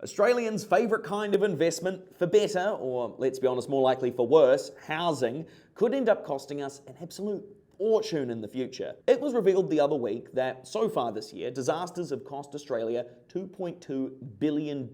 Australians' favourite kind of investment for better, or let's be honest, more likely for worse, housing, could end up costing us an absolute fortune in the future. It was revealed the other week that so far this year, disasters have cost Australia $2.2 billion,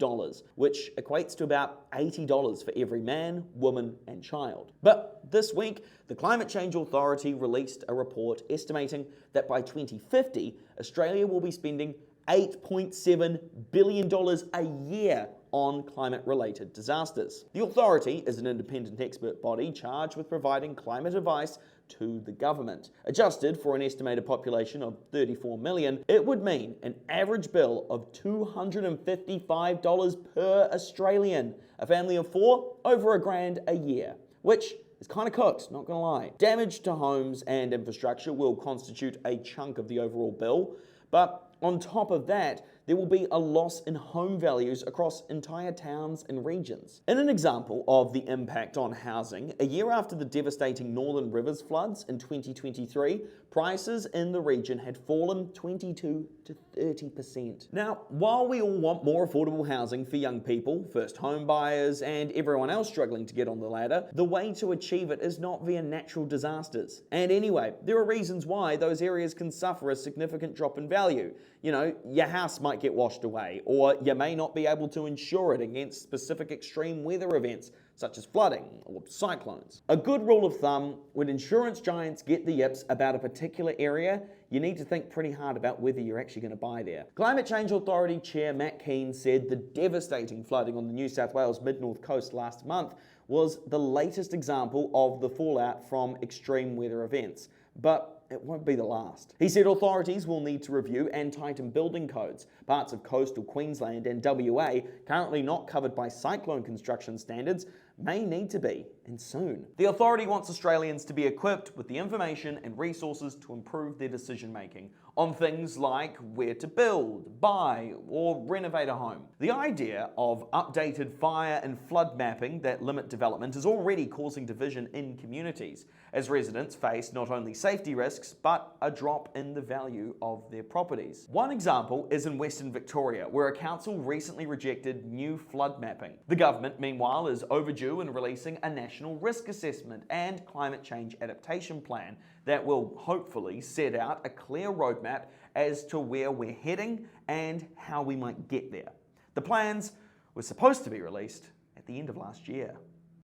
which equates to about $80 for every man, woman, and child. But this week, the Climate Change Authority released a report estimating that by 2050, Australia will be spending $8.7 billion a year on climate-related disasters. The authority is an independent expert body charged with providing climate advice to the government. Adjusted for an estimated population of 34 million, it would mean an average bill of $255 per Australian. A family of four, over $1,000 a year, which is kind of cooked, not gonna lie. Damage to homes and infrastructure will constitute a chunk of the overall bill, but on top of that, there will be a loss in home values across entire towns and regions. In an example of the impact on housing, a year after the devastating Northern Rivers floods in 2023, prices in the region had fallen 22 to 30%. Now, while we all want more affordable housing for young people, first home buyers, and everyone else struggling to get on the ladder, the way to achieve it is not via natural disasters. And anyway, there are reasons why those areas can suffer a significant drop in value. You know, your house might get washed away, or you may not be able to insure it against specific extreme weather events, such as flooding or cyclones. A good rule of thumb, when insurance giants get the yips about a particular area, you need to think pretty hard about whether you're actually going to buy there. Climate Change Authority Chair Matt Kean said the devastating flooding on the New South Wales mid-north coast last month was the latest example of the fallout from extreme weather events. But it won't be the last. He said authorities will need to review and tighten building codes. Parts of coastal Queensland and WA, currently not covered by cyclone construction standards, may need to be, and soon. The authority wants Australians to be equipped with the information and resources to improve their decision making on things like where to build, buy, or renovate a home. The idea of updated fire and flood mapping that limit development is already causing division in communities, as residents face not only safety risks, but a drop in the value of their properties. One example is in Western Victoria, where a council recently rejected new flood mapping. The government, meanwhile, is overdue in releasing a national risk assessment and climate change adaptation plan that will hopefully set out a clear roadmap as to where we're heading and how we might get there. The plans were supposed to be released at the end of last year.